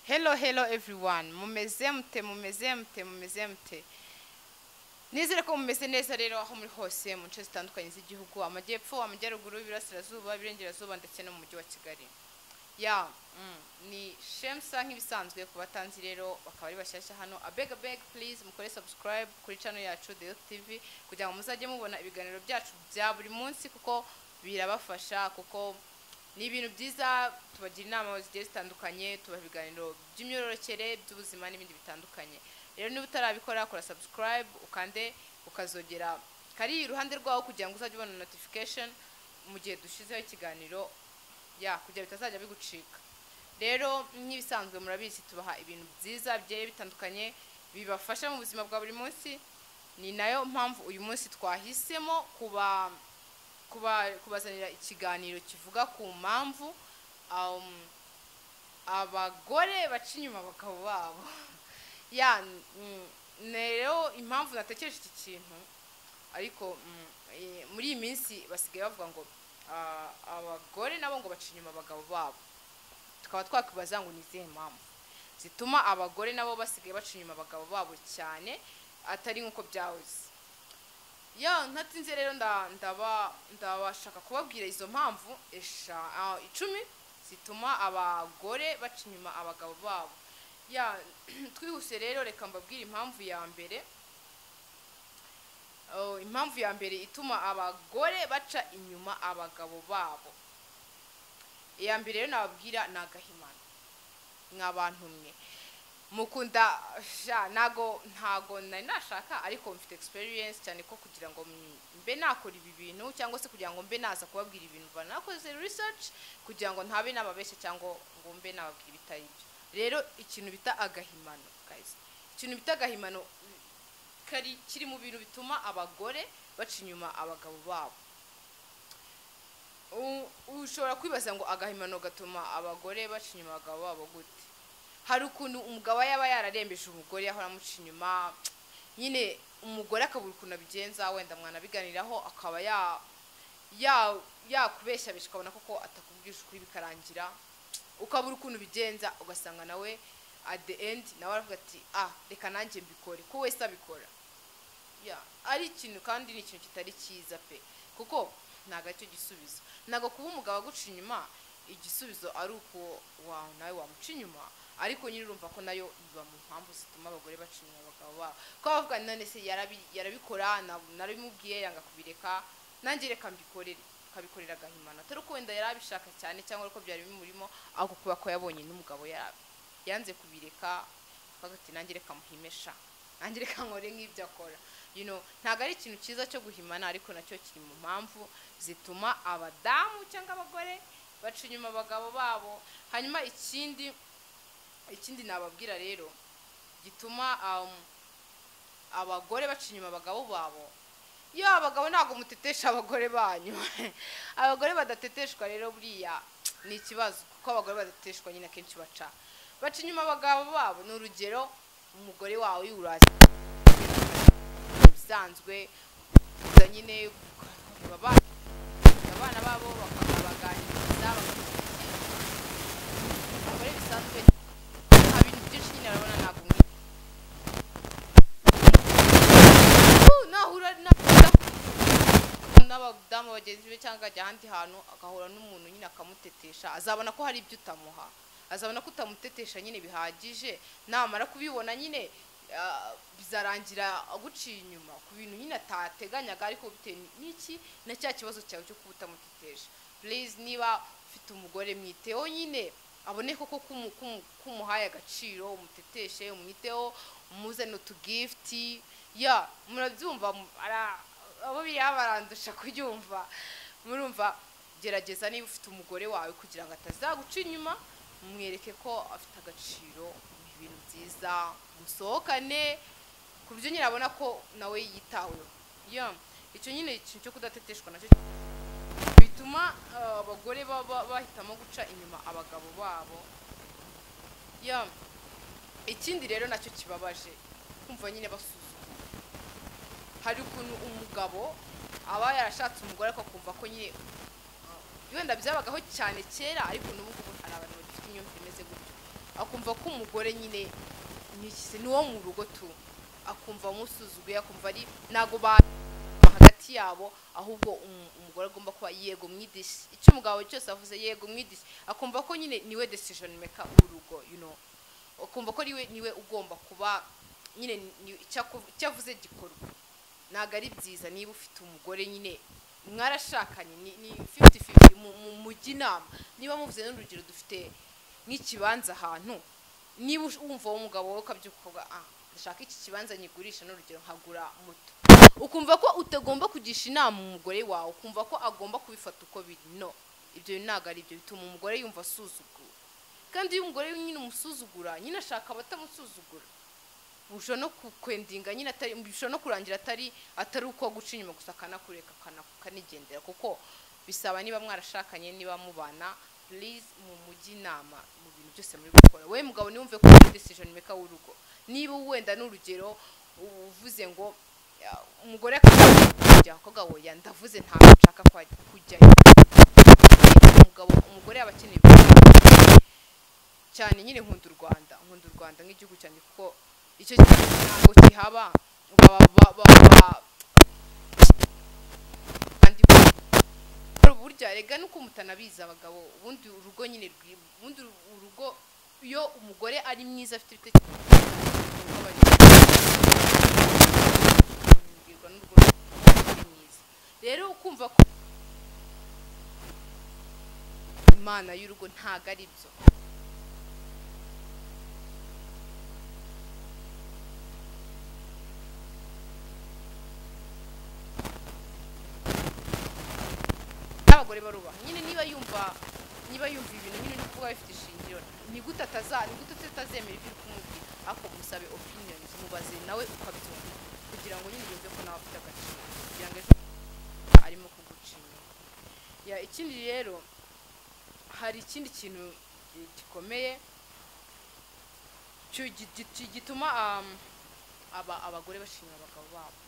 Hello everyone. Mumeze mute. Nizere ko mumeze neza rero aho muri hose mu nce zitandukanye z'igihugu, amajyepfo, amajyaruguru, ibirasirazuba, ibirengerazuba ndetse no mu mujyi wa Kigali. Ni Shemsa nk'ibisanzwe ku batanzi rero bakaba ari bashyashya hano. Beg please mukore subscribe kuri channel yacu The Youth TV kugira ngo muzajye mubona ibiganiro byacu bya buri munsi, kuko birabafasha, kuko ni ibintu byiza. Tubagira inama zigiye zitandukanye, tuba ibiganiro by'imyororokere, by'ubuzima n'ibindi bitandukanye. Rero niba utarabikora kora subscribe, ukande ukazogera kari iruhande rwaho kugira ngo uzajye ubona notification mu gihe dushizeho ikiganiro, kugira bitazajya bigucika. Rero nk'ibisanzwe murabizi tubaha ibintu byiza bigiye bitandukanye bibafasha mu buzima bwa buri munsi. Ni nayo mpamvu uyu munsi twahisemo kubazanira ikiganiro kivuga ku mpamvu abagore baca inyuma abagabo babo. Rero impamvu natekereje iki kintu, ariko muri iyi minsi basigaye bavuga ngo abagore nabo ngo baca inyuma abagabo babo. Tukaba twakwibaza ngo ni izihe mpamvu zituma abagore nabo basigaye baca inyuma abagabo babo cyane atari nk'uko byahoze. Ntatinze rero ndabashaka kubabwira izo mpamvu 10 zituma abagore baca inyuma abagabo babo. Twihuse rero reka mbabwire impamvu ya mbere. Impamvu ya mbere ituma abagore baca inyuma abagabo babo, iya mbere rero nababwira ni agahimano. Nk'abantu mwe mukunda ntago nari nashaka, ariko mfite experience cyane ko kugira ngo mbe nakora ibi bintu, cyangwa se kugira ngo mbe naza kubabwira ibintu banakoze research, kugira ngo ntabe nababeshye cyangwa ngo mbe nababwira ibitari byo. Rero ikintu bita agahimano, guys, ikintu bita agahimano kiri mu bintu bituma abagore baca inyuma abagabo babo. Ushobora kwibaza ngo agahimano gatuma abagore baca inyuma abagabo babo gute? Hari ukuntu umugabo yaba yararembeje umugore yahora amuca inyuma, nyine umugore akabura ukuntu abigenza, wenda mwanabiganiraho akaba yakubeshya ukabona koko atakubwije ukuri bikarangira, ukabura ukuntu bigenza, ugasanga nawe at the end nawe aravuga ati reka nanjye mbikore, ko wese abikora. Ari ikintu kandi ni ikintu kitari cyiza pe, kuko ntago aricyo gisubizo. Ntago kuba umugabo aguca inyuma igisubizo ari uko nawe wamuca inyuma, ariko nyine urumva ko nayo iba mu mpamvu zituma abagore baca inyuma abagabo babo. Ko bavuga none se yarabikora, narabimubwiye yanga kubireka, nanjye reka mbikorere, kabikorera agahimano. Atari uko wenda yarabishaka cyane cyangwa uko byari bimurimo, ahubwo kuba ko yabonye n'umugabo yanze kubireka, akavuga ati nanjye reka muhimesha, nanjye reka nkore nk'ibyo akora. Ntago ari ikintu cyiza cyo guhimana, ariko nacyo kiri mu mpamvu zituma abadamu cyangwa abagore baca inyuma abagabo babo. Hanyuma ikindi nababwira rero gituma abagore baca inyuma abagabo babo, abagabo ntago mutetesha abagore banyu. Abagore badateteshwa rero buriya ni ikibazo, kuko abagore badateteshwa nyine akenshi baca inyuma abagabo babo. Ni urugero, umugore wawe yuraje bisanzwe nyine abana babo bakabaganiriza, abagore bisanzwe nta bintu byinshi nyine arabona. Ntabwo nahura n'abadamu bagenzi be cyangwa ajya ahandi hantu agahura n'umuntu nyine akamutetesha, azabona ko hari ibyo utamuha, azabona ko utamutetesha nyine bihagije. Namara kubibona nyine bizarangira aguciye inyuma ku bintu nyine atateganyaga, ariko bitewe n'iki na cya kibazo cyawe cyo kuba utamutetesha. Please, niba ufite umugore mwiteho nyine, abone koko kumuhaye agaciro, umuteteshe, umwiteho, umuzane utugifti. Murabyumva, abo biriya barandusha kubyumva. Murumva, gerageza niba ufite umugore wawe kugira ngo atazaguca inyuma, mwereke ko afite agaciro, ibintu byiza, musohokane ku buryo nyine abona ko nawe yitaweho. Icyo nyine ikintu cyo kudateteshwa nacyo bituma abagore bahitamo guca inyuma abagabo babo. Ikindi rero nacyo kibabaje, kumva nyine basuzuma. Hari ukuntu umugabo aba yarashatse umugore ariko kumva ko nyine wenda byabagaho cyane kera, ariko n'ubu ngubu hari abantu bagifite imyumvire imeze gutyo. akumva ko umugore nyine ni wo mu rugo tu, akumva umusuzuguye, akumva ari nago hagati yabo, ahubwo umugore agomba kuba yego mwidisi, icyo umugabo cyose avuze yego mwidisi, akumva ko nyine niwe decision maker w'urugo, akumva ko niwe ugomba kuba nyine cyavuze gikorwa. Naga ari byiza niba ufite umugore nyine mwarashakanye ni 50-50 mujya inama, niba muvuze n'urugero dufite nk'ikibanza ahantu, niba wumva umugabo wowe ukabyuka ndashaka iki kibanza nyigurisha n'urugero nkagura moto, ukumva ko utagomba kugisha inama umugore wawe, ukumva ko agomba kubifata uko biri. No, ibyo naga ari byo bituma umugore yumva asuzugura, kandi iyo umugore nyine umusuzugura nyine ashaka abatamusuzugura, usho no kukwendinga nyine atari bisho no kurangira atari uko guca inyuma gusa kanakureka kanigendera, kuko bisaba niba mwarashakanye, niba mubana, please mu mujyi inama mu bintu byose muri gukora. We mugabo niwumve ko decision maker w'urugo, niba wenda n'urugero uvuze ngo umugore akajya koga woya ndavuze ntabwo nshaka kujya umugore abakeneye cyane nyine nkunda u Rwanda nk'igihugu cyane, kuko icyo ntabwo kihaba burya rega nuko mutanabiza abagabo, ubundi urugo nyine ubundi urugo iyo umugore ari mwiza afite ibitekerezo rero ukumva ko imana y'urugo ntago ari byo. Abagore barubaha nyine niba yumva ibintu nyine no kuba bifite ishingiro, ni gute atazemera ibyo kumubwira, ako musabe opinions, mubaze nawe ukabyumva kugira ngo nyine yumve ko nawe afite agaciro, kugira ngo ejo arimo kugucinya. Ikindi rero hari ikindi kintu gikomeye gituma abagore bashimira abagabo babo,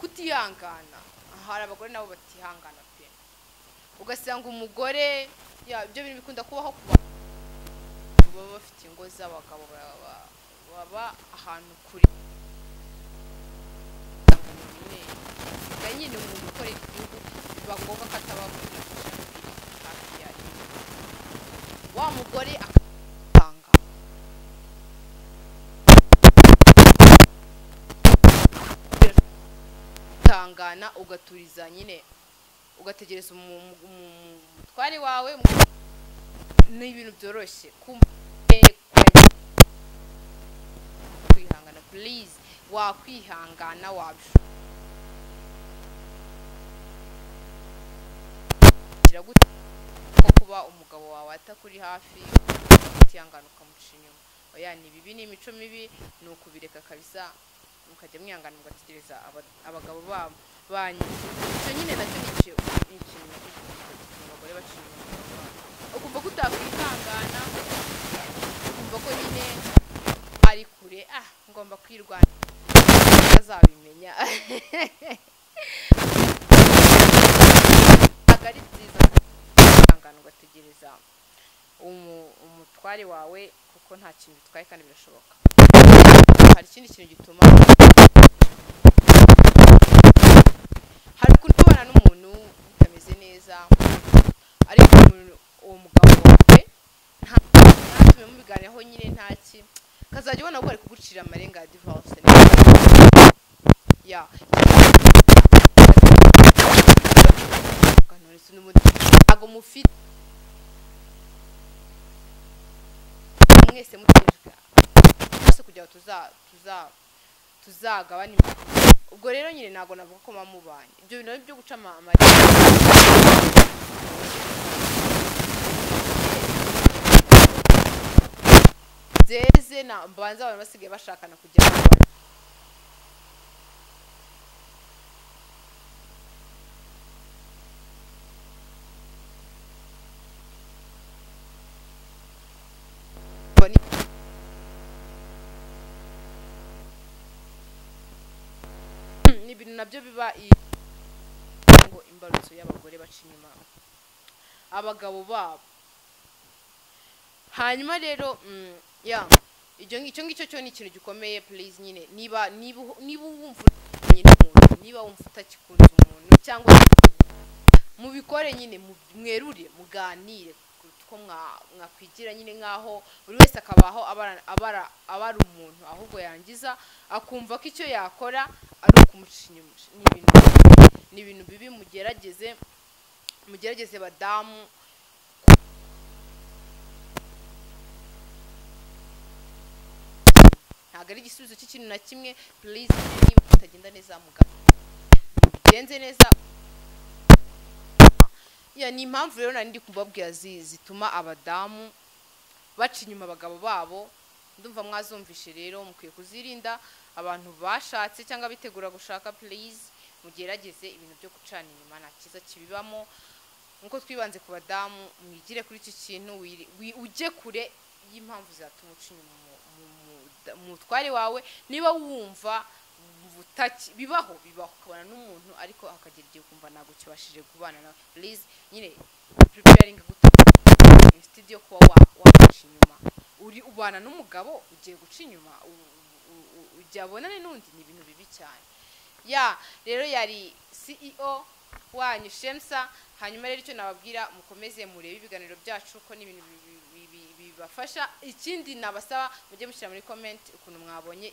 kutihangana. Hari abagore nabo batihangana pe, ugasanga umugore ibyo bintu bikunda kubaho baba bafite ingo z'abagabo baba ahantu kuri nyine umuntu ukorera igihugu biba ngombwa ko ataba hafi yayo, wa mugore akatanga utangana ugaturiza nyine ugategereza umutware wawe, ni ibintu byoroshye kwihangana. Please wakwihangana wabishira gute ko kuba umugabo wawe atakuri hafi utihangana ukamuca inyuma, oya ni bibi, ni imico mibi, ni ukubireka kabisa mukajya mwihangana mugategereza abagabo babo banyu. Icyo nyine nacyo ni ikintu abagore baca inyuma, ukumva ko utakwihangana, ukumva ko nyine ari kure, ngomba kwirwanya azabimenya. Ari byiza kwihangana ugategereza umutware wawe, kuko nta kintu bitwaye kandi birashoboka. Hari ikindi kintu gituma hari kubana n'umuntu utameze neza, ariko uwo mugabo wawe ntatume mubiganiraho nyine ntaki, kazajya ubona ko ari kugucira amarenga ya divorce. Ntago mufite mwese mutegereza twese kugira tuzagabana ubwo rero nyine ntago navuga ko mamubanye ibyo bintu byo guca zeze na mbanza abantu basigaye bashakana kugira ngo ibintu nabyo biba ngo imbarutso y'abagore baca inyuma abagabo babo. hanyuma rero ya icyo ngicyo cyo ni ikintu gikomeye. Please nyine niba wumva n'umuntu, niba wumva utakikunze umuntu cyangwa mubikore nyine, mwerure, muganire ko mwakwigira nyine nkaho buri wese akabaho abara umuntu, ahubwo yangiza akumva ko icyo yakora ari ukumuca inyuma. Ni ibintu bibi. Mugerageze badamu, ntabwo ari igisubizo cy'ikintu na kimwe. Please niba utagenda neza mugenze neza. Ni impamvu rero nari ndi kubabwira zituma abadamu baca inyuma abagabo babo. Ndumva mwazumvishe rero, mukwiye kuzirinda. Abantu bashatse cyangwa bitegura gushaka, please mugerageze ibintu byo gucana inyuma, nta cyiza kibibamo. Nkuko twibanze ku badamu, mwigire kuri iki kintu, ujye kure y'impamvu zatuma uca inyuma umutware wawe. Niba wumva bibaho ukabona n'umuntu ariko akagira igihe ukumva ntabwo kibashije kubana nawe, please nyine preparing instead yo kuba wamuca inyuma, ubana n'umugabo ugiye guca inyuma ujya abonane n'undi, ni ibintu bibi cyane. Rero yari CEO wanyu Shemsa. Hanyuma rero icyo nababwira, mukomeze murebe ibiganiro byacu ko ni ibintu bibafasha. Ikindi nabasaba, mujye mushyira muri comment ukuntu mwabonye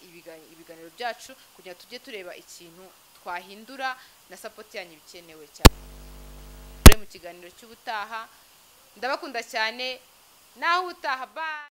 ibiganiro byacu, kugira tujye tureba ikintu twahindura, na support yanyu bikenewe cyane. Mu kiganiro cy'ubutaha, ndabakunda cyane, naho utaha. Bye.